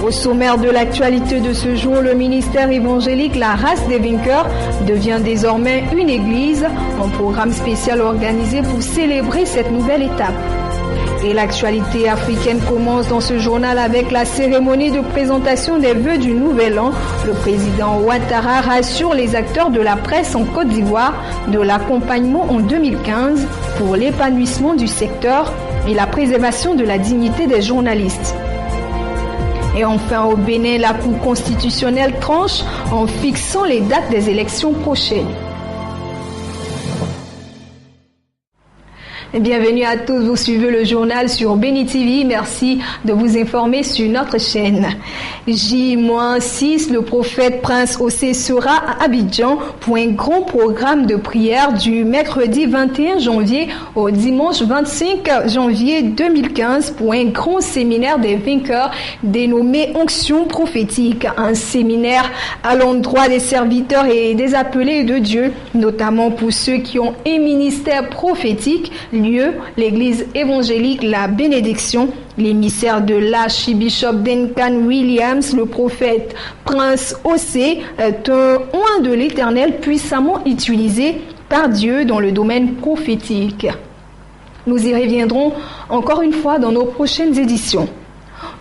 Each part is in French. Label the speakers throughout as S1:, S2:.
S1: Au sommaire de l'actualité de ce jour, le ministère évangélique La Race des Vainqueurs devient désormais une église, un programme spécial organisé pour célébrer cette nouvelle étape. Et l'actualité africaine commence dans ce journal avec la cérémonie de présentation des vœux du Nouvel An. Le président Ouattara rassure les acteurs de la presse en Côte d'Ivoire de l'accompagnement en 2015 pour l'épanouissement du secteur et la préservation de la dignité des journalistes. Et enfin, au Bénin, la Cour constitutionnelle tranche en fixant les dates des élections prochaines. Bienvenue à tous, vous suivez le journal sur Béni TV. Merci de vous informer sur notre chaîne. J-6, le prophète Prince Ossé sera à Abidjan pour un grand programme de prière du mercredi 21 janvier au dimanche 25 janvier 2015 pour un grand séminaire des vainqueurs dénommé Onction prophétique. Un séminaire à l'endroit des serviteurs et des appelés de Dieu, notamment pour ceux qui ont un ministère prophétique. Lieu, l'église évangélique La Bénédiction, l'émissaire de l'archbishop Duncan Williams, le prophète Prince Ossé, est un oint de l'Éternel puissamment utilisé par Dieu dans le domaine prophétique. Nous y reviendrons encore une fois dans nos prochaines éditions.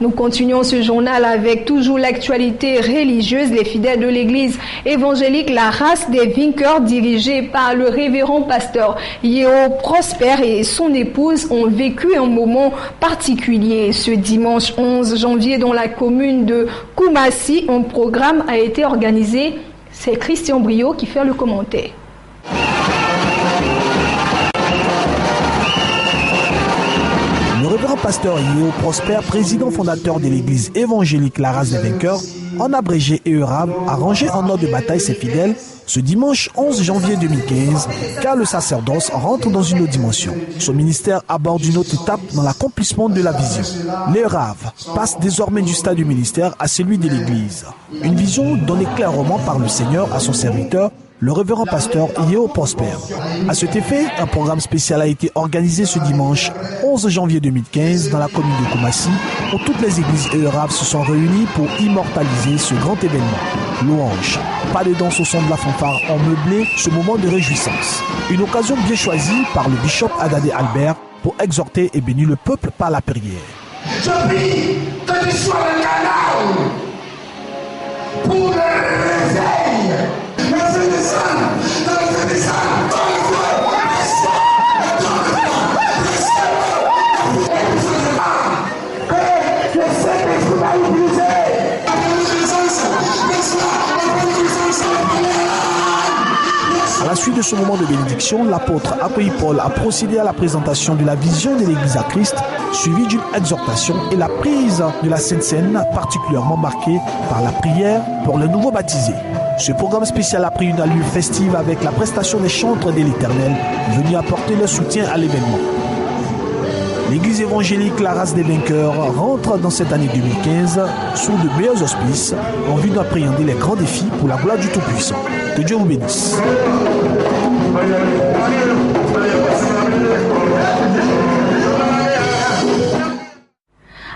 S1: Nous continuons ce journal avec toujours l'actualité religieuse. Les fidèles de l'église évangélique La Race des Vainqueurs, dirigée par le révérend pasteur Yeo Prosper et son épouse, ont vécu un moment particulier. Ce dimanche 11 janvier, dans la commune de Koumassi, un programme a été organisé. C'est Christian Brio qui fait le commentaire.
S2: Le révérend pasteur Yeo Prosper, président fondateur de l'église évangélique La Race des Vainqueurs, en abrégé et arabe, a rangé en ordre de bataille ses fidèles ce dimanche 11 janvier 2015, car le sacerdoce rentre dans une autre dimension. Son ministère aborde une autre étape dans l'accomplissement de la vision. Les Raves passent désormais du stade du ministère à celui de l'église. Une vision donnée clairement par le Seigneur à son serviteur, le révérend pasteur Yeo Prosper. À cet effet, un programme spécial a été organisé ce dimanche 11 janvier 2015 dans la commune de Koumassi, où toutes les églises et Raves se sont réunies pour immortaliser ce grand événement. Louange, pas de danse au son de la fanfare ont meublé ce moment de réjouissance. Une occasion bien choisie par le bishop Adadé Albert pour exhorter et bénir le peuple par la prière.
S3: Je prie que tu sois le canal pour le réveil. Merci de ça.
S2: À la suite de ce moment de bénédiction, l'apôtre accueilli Paul a procédé à la présentation de la vision de l'Église à Christ, suivie d'une exhortation et la prise de la Sainte Seine, particulièrement marquée par la prière pour les nouveaux baptisés. Ce programme spécial a pris une allure festive avec la prestation des chantres de l'Éternel, venus apporter leur soutien à l'événement. L'église évangélique La Race des Vainqueurs rentre dans cette année 2015 sous de meilleurs auspices en vue d'appréhender les grands défis pour la gloire du Tout-Puissant. Que Dieu vous bénisse.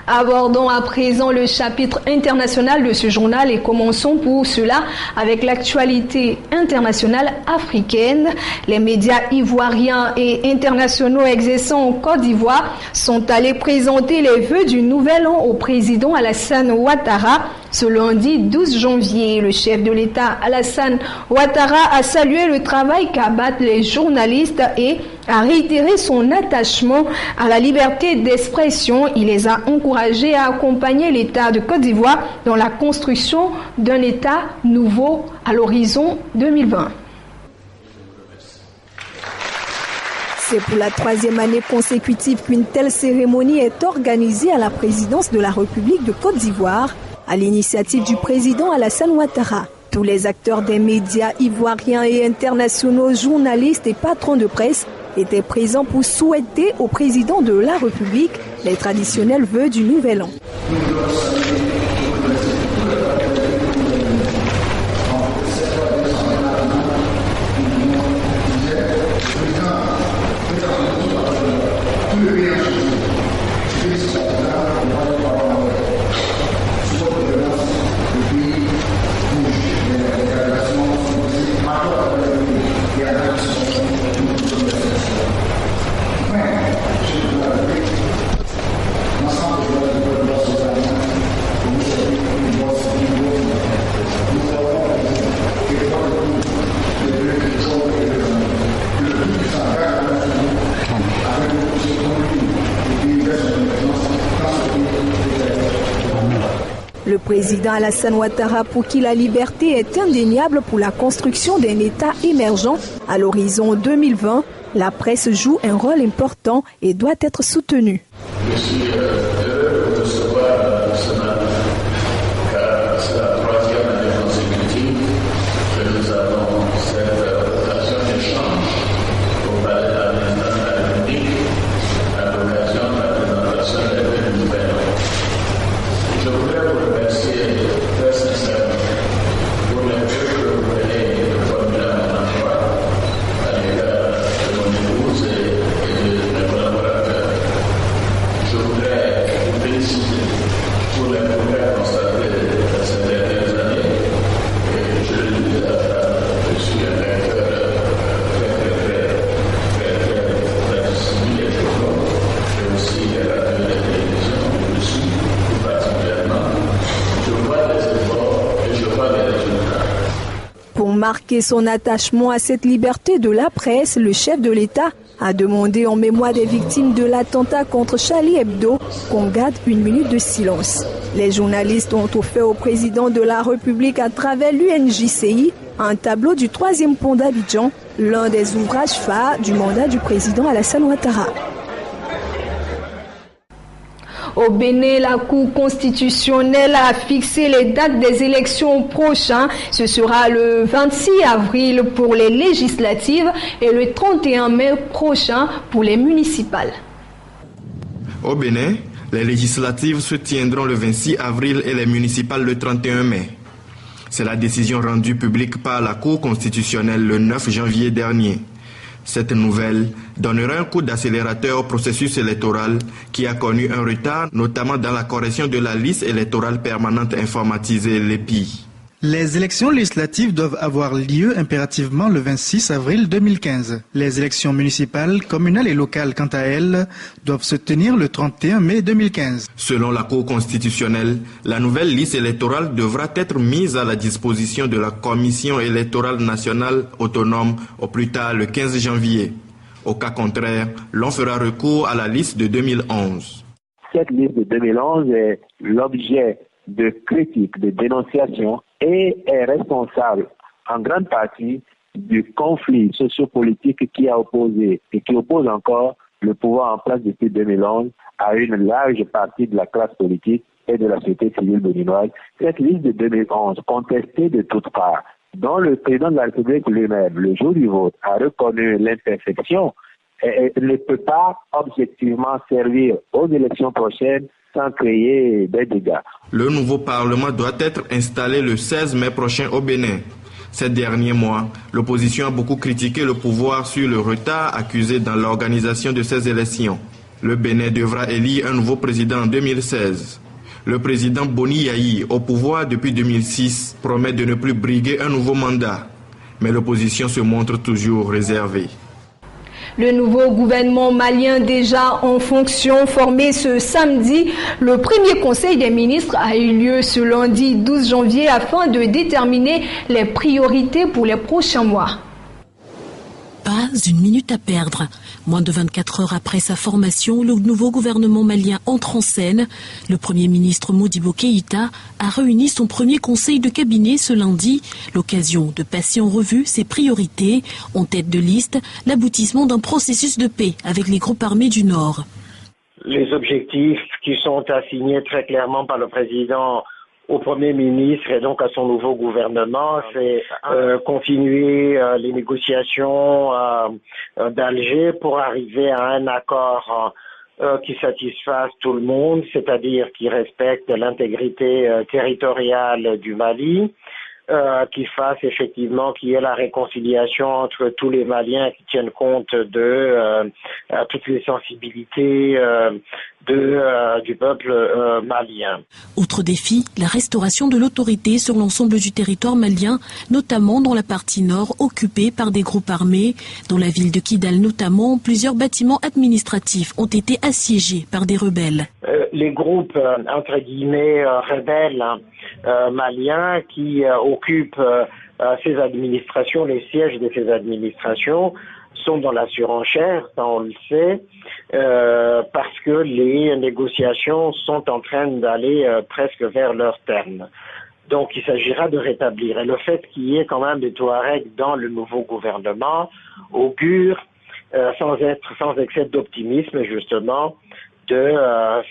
S1: Abordons à présent le chapitre international de ce journal et commençons pour cela avec l'actualité internationale africaine. Les médias ivoiriens et internationaux exerçant en Côte d'Ivoire sont allés présenter les vœux du Nouvel An au président Alassane Ouattara. Ce lundi 12 janvier, le chef de l'État Alassane Ouattara a salué le travail qu'abattent les journalistes et a réitéré son attachement à la liberté d'expression. Il les a encouragés à accompagner l'État de Côte d'Ivoire dans la construction d'un État nouveau à l'horizon 2020.
S4: C'est pour la 3e année consécutive qu'une telle cérémonie est organisée à la présidence de la République de Côte d'Ivoire, à l'initiative du président Alassane Ouattara. Tous les acteurs des médias ivoiriens et internationaux, journalistes et patrons de presse étaient présents pour souhaiter au président de la République les traditionnels vœux du Nouvel An. Le président Alassane Ouattara, pour qui la liberté est indéniable pour la construction d'un État émergent à l'horizon 2020, la presse joue un rôle important et doit être soutenue.
S3: Je suis heureux de recevoir ce matin, car c'est la troisième année consécutive que nous avons cette occasion d'échange au palais de la présidence de la République à l'occasion de la présentation des 2 nouvelles. Je voudrais vous remercier très sincèrement pour le peu que vous venez de formuler à mon endroit à l'égard de mon épouse et de mes collaborateurs. Je voudrais vous féliciter pour les progrès constatés ces dernières années. Et je le dis, je suis un lecteur très discipliné des journaux, et aussi des radios et des télévisions, je le suis tout particulièrement. Je vois les efforts et je vois les résultats.
S4: Pour marquer son attachement à cette liberté de la presse, le chef de l'État a demandé en mémoire des victimes de l'attentat contre Charlie Hebdo qu'on garde 1 minute de silence. Les journalistes ont offert au président de la République à travers l'UNJCI un tableau du 3e pont d'Abidjan, l'un des ouvrages phares du mandat du président Alassane Ouattara.
S1: Au Bénin, la Cour constitutionnelle a fixé les dates des élections prochaines. Ce sera le 26 avril pour les législatives et le 31 mai prochain pour les municipales.
S5: Au Bénin, les législatives se tiendront le 26 avril et les municipales le 31 mai. C'est la décision rendue publique par la Cour constitutionnelle le 9 janvier dernier. Cette nouvelle donnera un coup d'accélérateur au processus électoral qui a connu un retard, notamment dans la correction de la liste électorale permanente informatisée l'EPI.
S6: Les élections législatives doivent avoir lieu impérativement le 26 avril 2015. Les élections municipales, communales et locales, quant à elles, doivent se tenir le 31 mai 2015.
S5: Selon la Cour constitutionnelle, la nouvelle liste électorale devra être mise à la disposition de la Commission électorale nationale autonome au plus tard le 15 janvier. Au cas contraire, l'on fera recours à la liste de 2011.
S7: Cette liste de 2011 est l'objet de critiques, de dénonciations et est responsable en grande partie du conflit sociopolitique qui a opposé et qui oppose encore le pouvoir en place depuis 2011 à une large partie de la classe politique et de la société civile béninoise. Cette liste de 2011, contestée de toutes parts, dont le président de la République lui-même, le jour du vote, a reconnu l'imperfection, ne peut pas objectivement servir aux élections prochaines sans créer des dégâts.
S5: Le nouveau Parlement doit être installé le 16 mai prochain au Bénin. Ces derniers mois, l'opposition a beaucoup critiqué le pouvoir sur le retard accusé dans l'organisation de ces élections. Le Bénin devra élire un nouveau président en 2016. Le président Boni Yayi, au pouvoir depuis 2006, promet de ne plus briguer un nouveau mandat. Mais l'opposition se montre toujours réservée.
S1: Le nouveau gouvernement malien déjà en fonction, formé ce samedi, le premier conseil des ministres a eu lieu ce lundi 12 janvier afin de déterminer les priorités pour les prochains mois.
S8: Pas une minute à perdre. Moins de 24 heures après sa formation, le nouveau gouvernement malien entre en scène. Le Premier ministre Modibo Keïta a réuni son premier conseil de cabinet ce lundi. L'occasion de passer en revue ses priorités. En tête de liste, l'aboutissement d'un processus de paix avec les groupes armés du Nord.
S9: Les objectifs qui sont assignés très clairement par le président au Premier ministre et donc à son nouveau gouvernement, c'est continuer les négociations d'Alger pour arriver à un accord qui satisfasse tout le monde, c'est-à-dire qui respecte l'intégrité territoriale du Mali, qui fasse effectivement qu'il y ait la réconciliation entre tous les Maliens qui tiennent compte de toutes les sensibilités du peuple malien.
S8: Autre défi, la restauration de l'autorité sur l'ensemble du territoire malien, notamment dans la partie nord occupée par des groupes armés. Dans la ville de Kidal notamment, plusieurs bâtiments administratifs ont été assiégés par des rebelles.
S9: Les groupes, entre guillemets, rebelles maliens qui occupent ces administrations, les sièges de ces administrations, sont dans la surenchère, ça on le sait, parce que les négociations sont en train d'aller presque vers leur terme. Donc il s'agira de rétablir. Et le fait qu'il y ait quand même des Touaregs dans le nouveau gouvernement augure, sans excès d'optimisme justement, de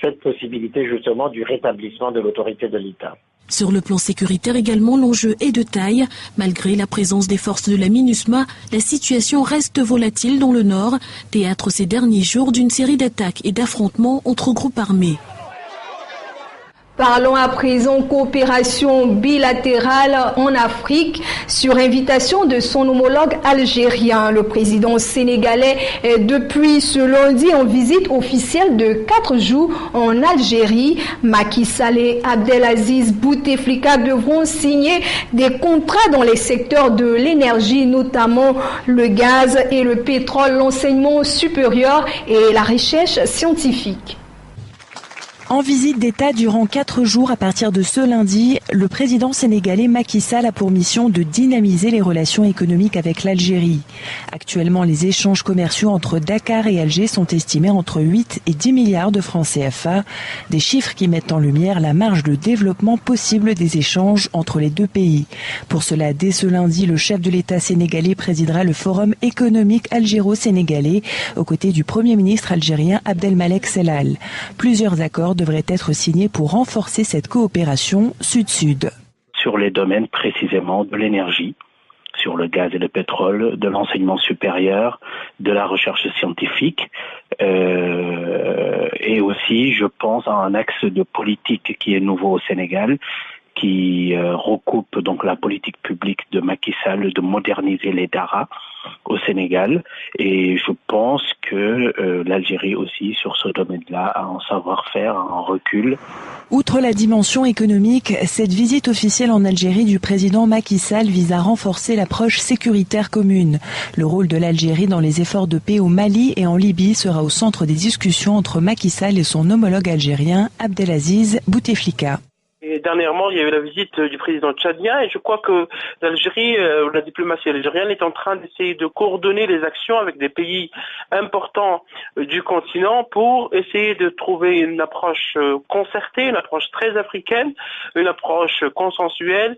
S9: cette possibilité justement du rétablissement de l'autorité de l'État.
S8: Sur le plan sécuritaire également, l'enjeu est de taille. Malgré la présence des forces de la MINUSMA, la situation reste volatile dans le nord, théâtre ces derniers jours d'une série d'attaques et d'affrontements entre groupes armés.
S1: Parlons à présent coopération bilatérale en Afrique sur invitation de son homologue algérien. Le président sénégalais est depuis ce lundi en visite officielle de 4 jours en Algérie. Macky Sall et Abdelaziz Bouteflika devront signer des contrats dans les secteurs de l'énergie, notamment le gaz et le pétrole, l'enseignement supérieur et la recherche scientifique.
S10: En visite d'État durant 4 jours à partir de ce lundi, le président sénégalais Macky Sall a pour mission de dynamiser les relations économiques avec l'Algérie. Actuellement, les échanges commerciaux entre Dakar et Alger sont estimés entre 8 et 10 milliards de francs CFA, des chiffres qui mettent en lumière la marge de développement possible des échanges entre les deux pays. Pour cela, dès ce lundi, le chef de l'État sénégalais présidera le Forum économique algéro-sénégalais aux côtés du Premier ministre algérien Abdelmalek Sellal. Plusieurs accords devrait être signé pour renforcer cette coopération sud-sud.
S11: Sur les domaines précisément de l'énergie, sur le gaz et le pétrole, de l'enseignement supérieur, de la recherche scientifique, et aussi, je pense, à un axe de politique qui est nouveau au Sénégal, qui recoupe donc la politique publique de Macky Sall de moderniser les daras au Sénégal, et je pense que l'Algérie aussi sur ce domaine-là a un savoir-faire, un recul.
S10: Outre la dimension économique, cette visite officielle en Algérie du président Macky Sall vise à renforcer l'approche sécuritaire commune. Le rôle de l'Algérie dans les efforts de paix au Mali et en Libye sera au centre des discussions entre Macky Sall et son homologue algérien Abdelaziz Bouteflika.
S12: Et dernièrement, il y avait la visite du président tchadien et je crois que l'Algérie, la diplomatie algérienne est en train d'essayer de coordonner les actions avec des pays importants du continent pour essayer de trouver une approche concertée, une approche très africaine, une approche consensuelle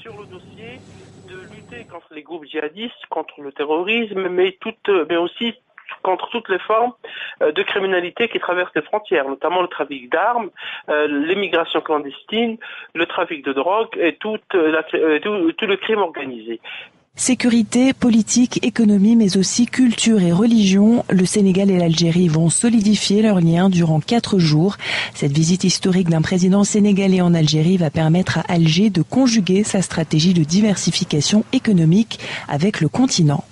S12: sur le dossier de lutter contre les groupes djihadistes, contre le terrorisme, mais aussi contre toutes les formes de criminalité qui traversent les frontières, notamment le trafic d'armes, l'immigration clandestine, le trafic de drogue et tout le crime organisé.
S10: Sécurité, politique, économie, mais aussi culture et religion, le Sénégal et l'Algérie vont solidifier leurs liens durant 4 jours. Cette visite historique d'un président sénégalais en Algérie va permettre à Alger de conjuguer sa stratégie de diversification économique avec le continent.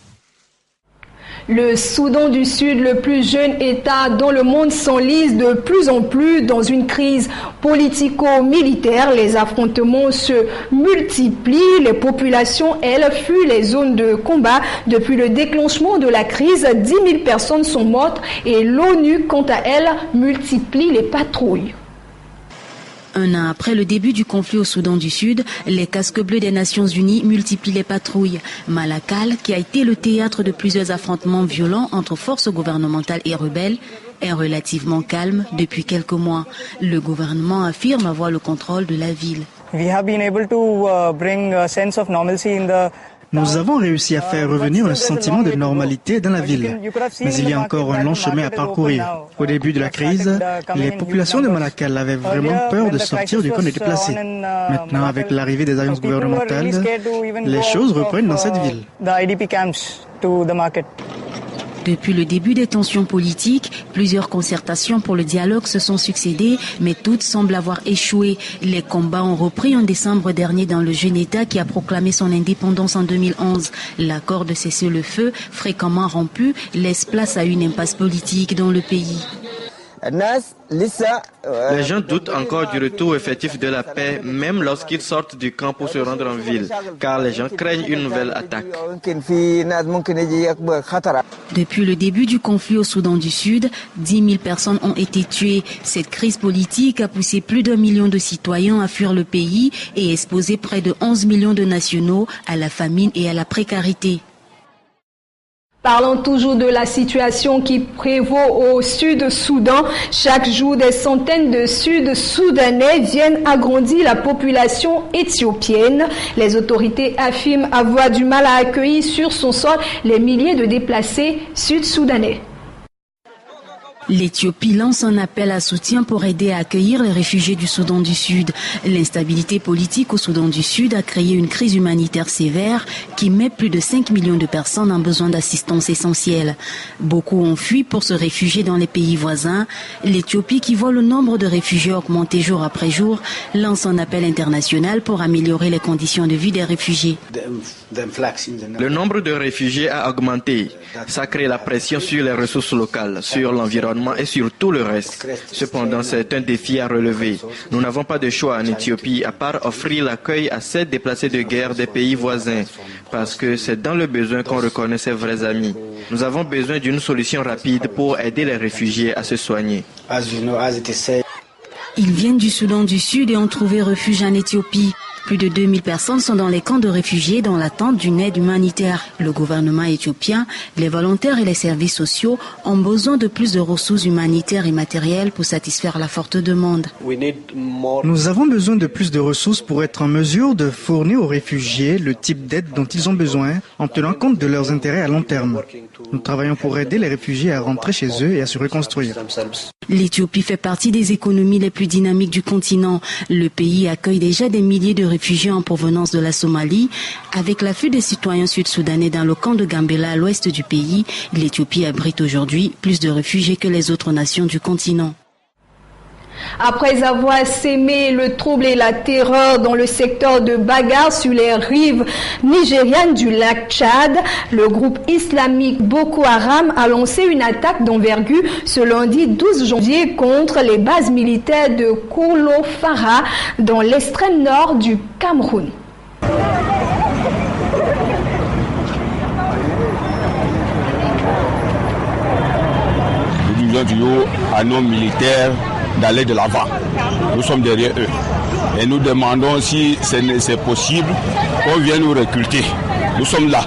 S1: Le Soudan du Sud, le plus jeune État dans le monde, s'enlise de plus en plus dans une crise politico-militaire. Les affrontements se multiplient. Les populations, elles, fuient les zones de combat. Depuis le déclenchement de la crise, 10 000 personnes sont mortes et l'ONU, quant à elle, multiplie les patrouilles.
S13: Un an après le début du conflit au Soudan du Sud, les casques bleus des Nations Unies multiplient les patrouilles. Malakal, qui a été le théâtre de plusieurs affrontements violents entre forces gouvernementales et rebelles, est relativement calme depuis quelques mois. Le gouvernement affirme avoir le contrôle de la ville.
S6: Nous avons réussi à faire revenir un sentiment de normalité dans la ville. Mais il y a encore un long chemin à parcourir. Au début de la crise, les populations de Malakal avaient vraiment peur de sortir du camp des déplacés. Maintenant, avec l'arrivée des alliances gouvernementales, les choses reprennent dans cette ville.
S13: Depuis le début des tensions politiques, plusieurs concertations pour le dialogue se sont succédées, mais toutes semblent avoir échoué. Les combats ont repris en décembre dernier dans le jeune État qui a proclamé son indépendance en 2011. L'accord de cessez-le-feu, fréquemment rompu, laisse place à une impasse politique dans le pays.
S5: Les gens doutent encore du retour effectif de la paix, même lorsqu'ils sortent du camp pour se rendre en ville, car les gens craignent une nouvelle attaque.
S13: Depuis le début du conflit au Soudan du Sud, 10 000 personnes ont été tuées. Cette crise politique a poussé plus d'1 million de citoyens à fuir le pays et exposé près de 11 millions de nationaux à la famine et à la précarité.
S1: Parlons toujours de la situation qui prévaut au Sud-Soudan. Chaque jour, des centaines de Sud-Soudanais viennent agrandir la population éthiopienne. Les autorités affirment avoir du mal à accueillir sur son sol les milliers de déplacés sud-soudanais.
S13: L'Éthiopie lance un appel à soutien pour aider à accueillir les réfugiés du Soudan du Sud. L'instabilité politique au Soudan du Sud a créé une crise humanitaire sévère qui met plus de 5 millions de personnes en besoin d'assistance essentielle. Beaucoup ont fui pour se réfugier dans les pays voisins. L'Éthiopie, qui voit le nombre de réfugiés augmenter jour après jour, lance un appel international pour améliorer les conditions de vie des réfugiés.
S5: Le nombre de réfugiés a augmenté. Ça crée la pression sur les ressources locales, sur l'environnement et sur tout le reste. Cependant, c'est un défi à relever. Nous n'avons pas de choix en Éthiopie à part offrir l'accueil à ces déplacés de guerre des pays voisins, parce que c'est dans le besoin qu'on reconnaît ses vrais amis. Nous avons besoin d'une solution rapide pour aider les réfugiés à se soigner.
S13: Ils viennent du Soudan du Sud et ont trouvé refuge en Éthiopie. Plus de 2000 personnes sont dans les camps de réfugiés dans l'attente d'une aide humanitaire. Le gouvernement éthiopien, les volontaires et les services sociaux ont besoin de plus de ressources humanitaires et matérielles pour satisfaire la forte demande.
S6: Nous avons besoin de plus de ressources pour être en mesure de fournir aux réfugiés le type d'aide dont ils ont besoin en tenant compte de leurs intérêts à long terme. Nous travaillons pour aider les réfugiés à rentrer chez eux et à se reconstruire.
S13: L'Éthiopie fait partie des économies les plus dynamiques du continent. Le pays accueille déjà des milliers de réfugiés en provenance de la Somalie. Avec l'afflux des citoyens sud-soudanais dans le camp de Gambela à l'ouest du pays, l'Éthiopie abrite aujourd'hui plus de réfugiés que les autres nations du continent.
S1: Après avoir sémé le trouble et la terreur dans le secteur de Bagar sur les rives nigérianes du lac Tchad, le groupe islamique Boko Haram a lancé une attaque d'envergure ce lundi 12 janvier contre les bases militaires de Kolofara dans l'extrême nord du Cameroun.
S14: Nous disons à nos militaires d'aller de l'avant. Nous sommes derrière eux. Et nous demandons si c'est possible qu'on vienne nous recruter. Nous sommes là.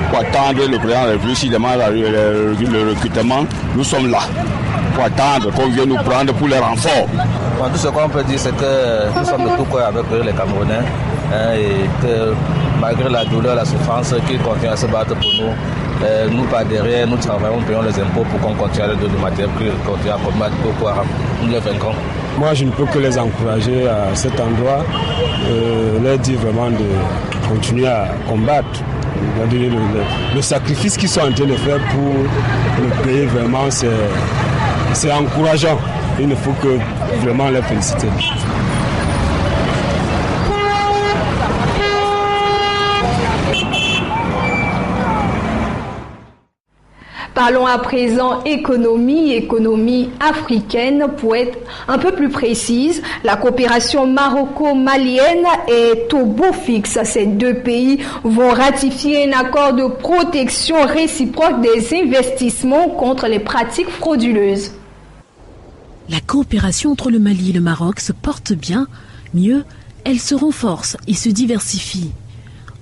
S14: Pour attendre le président de la République, s'il demande le recrutement, nous sommes là. Pour attendre qu'on vienne nous prendre pour les renforts.
S15: Tout ce qu'on peut dire, c'est que nous sommes de tout cœur avec les Camerounais. Et que malgré la douleur, la souffrance, qu'ils continuent à se battre pour nous. Nous, par derrière, nous travaillons, nous payons les impôts pour qu'on continue à leur donner du matériel, qu'on continue à combattre Boko Haram. Nous les vaincrons.
S16: Moi, je ne peux que les encourager à cet endroit, leur dire vraiment de continuer à combattre. Le sacrifice qu'ils sont en train de faire pour le pays, vraiment, c'est encourageant. Il ne faut que vraiment les féliciter.
S1: Parlons à présent économie africaine pour être un peu plus précise. La coopération maroco-malienne et Togo fixe. Ces deux pays vont ratifier un accord de protection réciproque des investissements contre les pratiques frauduleuses.
S8: La coopération entre le Mali et le Maroc se porte bien. Mieux, elle se renforce et se diversifie.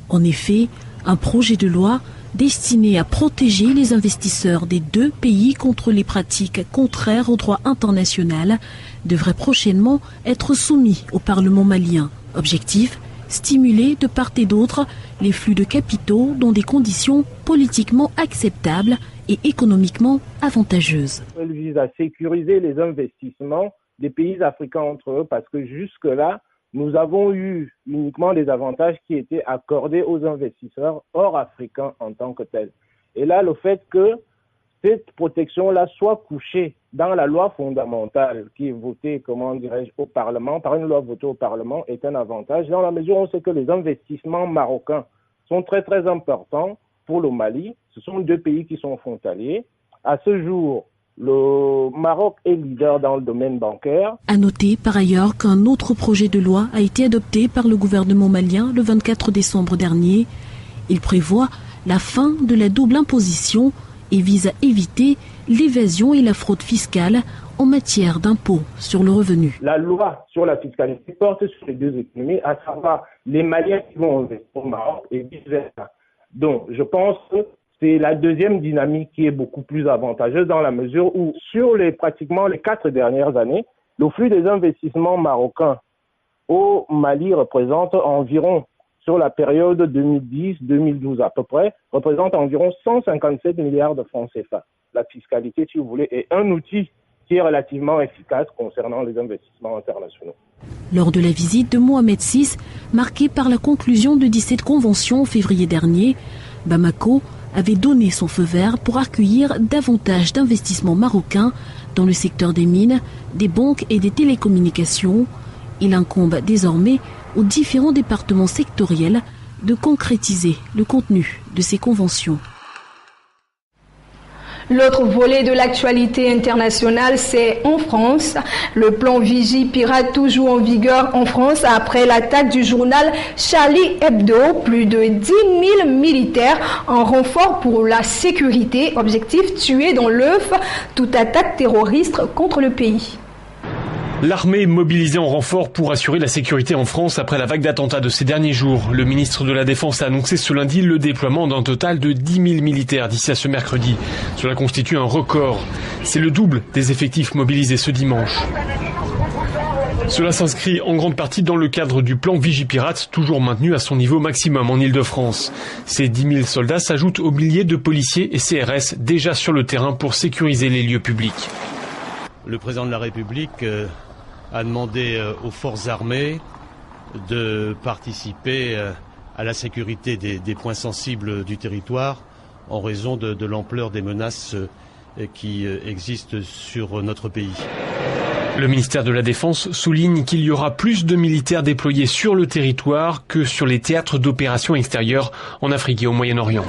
S8: En effet, un projet de loi destiné à protéger les investisseurs des deux pays contre les pratiques contraires au droit international devrait prochainement être soumis au Parlement malien. Objectif, stimuler de part et d'autre les flux de capitaux dans des conditions politiquement acceptables et économiquement avantageuses.
S17: Elle vise à sécuriser les investissements des pays africains entre eux parce que jusque-là, nous avons eu uniquement des avantages qui étaient accordés aux investisseurs hors africains en tant que tels. Et là, le fait que cette protection-là soit couchée dans la loi fondamentale qui est votée, comment dirais-je, au Parlement, par une loi votée au Parlement, est un avantage dans la mesure où on sait que les investissements marocains sont très très importants pour le Mali. Ce sont deux pays qui sont frontaliers. À ce jour, le Maroc est leader dans le domaine bancaire.
S8: À noter par ailleurs qu'un autre projet de loi a été adopté par le gouvernement malien le 24 décembre dernier. Il prévoit la fin de la double imposition et vise à éviter l'évasion et la fraude fiscale en matière d'impôt sur le revenu.
S17: La loi sur la fiscalité porte sur les deux économies, à savoir les Maliens qui vont investir au Maroc et vice-versa. Donc, je pense que c'est la deuxième dynamique qui est beaucoup plus avantageuse dans la mesure où, sur pratiquement les 4 dernières années, le flux des investissements marocains au Mali représente environ, sur la période 2010-2012 à peu près, représente environ 157 milliards de francs CFA. La fiscalité, si vous voulez, est un outil qui est relativement efficace concernant les investissements internationaux.
S8: Lors de la visite de Mohamed VI, marquée par la conclusion de 17 conventions en février dernier, Bamako avait donné son feu vert pour accueillir davantage d'investissements marocains dans le secteur des mines, des banques et des télécommunications. Il incombe désormais aux différents départements sectoriels de concrétiser le contenu de ces conventions.
S1: L'autre volet de l'actualité internationale, c'est en France. Le plan Vigipirate toujours en vigueur en France après l'attaque du journal Charlie Hebdo. Plus de 10 000 militaires en renfort pour la sécurité. Objectif, tuer dans l'œuf toute attaque terroriste contre le pays.
S18: L'armée est mobilisée en renfort pour assurer la sécurité en France après la vague d'attentats de ces derniers jours. Le ministre de la Défense a annoncé ce lundi le déploiement d'un total de 10 000 militaires d'ici à ce mercredi. Cela constitue un record. C'est le double des effectifs mobilisés ce dimanche. Cela s'inscrit en grande partie dans le cadre du plan Vigipirate, toujours maintenu à son niveau maximum en Île-de-France. Ces 10 000 soldats s'ajoutent aux milliers de policiers et CRS déjà sur le terrain pour sécuriser les lieux publics.
S19: Le président de la République a demandé aux forces armées de participer à la sécurité des points sensibles du territoire en raison de l'ampleur des menaces qui existent sur notre pays.
S18: Le ministère de la Défense souligne qu'il y aura plus de militaires déployés sur le territoire que sur les théâtres d'opérations extérieures en Afrique et au Moyen-Orient.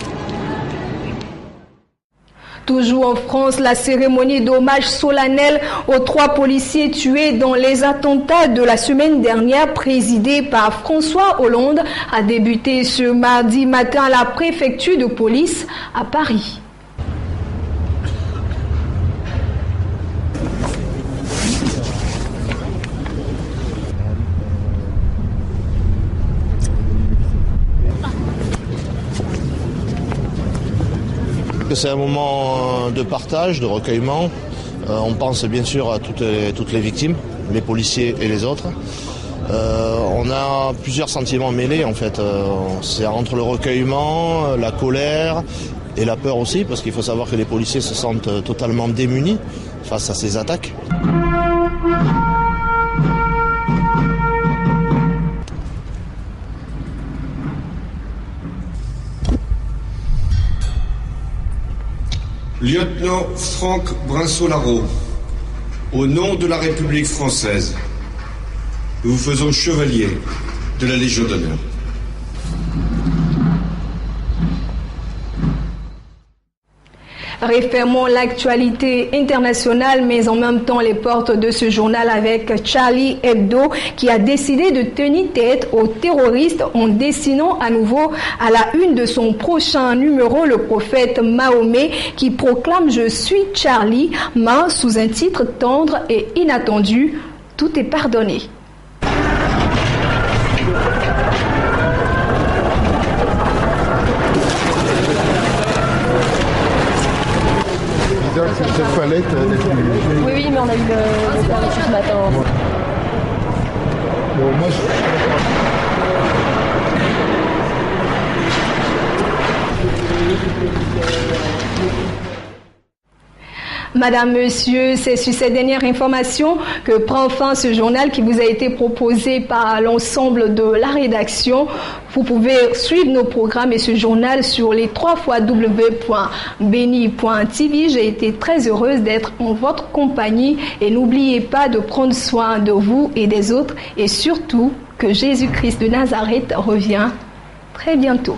S1: Toujours en France, la cérémonie d'hommage solennel aux 3 policiers tués dans les attentats de la semaine dernière, présidée par François Hollande, a débuté ce mardi matin à la préfecture de police à Paris.
S20: C'est un moment de partage, de recueillement. On pense bien sûr à toutes les victimes, les policiers et les autres. On a plusieurs sentiments mêlés en fait. C'est entre le recueillement, la colère et la peur aussi, parce qu'il faut savoir que les policiers se sentent totalement démunis face à ces attaques.
S21: Lieutenant Franck Brinceau-Larreau, au nom de la République française, nous vous faisons chevalier de la Légion d'honneur.
S1: Refermons l'actualité internationale, mais en même temps les portes de ce journal avec Charlie Hebdo qui a décidé de tenir tête aux terroristes en dessinant à nouveau à la une de son prochain numéro le prophète Mahomet qui proclame « Je suis Charlie », mais sous un titre tendre et inattendu « Tout est pardonné ».
S21: Cette palette,
S22: oui, mais on a eu le service ce matin.
S21: Bon, moi,
S1: Madame, Monsieur, c'est sur ces dernières informations que prend fin ce journal qui vous a été proposé par l'ensemble de la rédaction. Vous pouvez suivre nos programmes et ce journal sur les www.beni.tv. J'ai été très heureuse d'être en votre compagnie et n'oubliez pas de prendre soin de vous et des autres et surtout que Jésus-Christ de Nazareth revient très bientôt.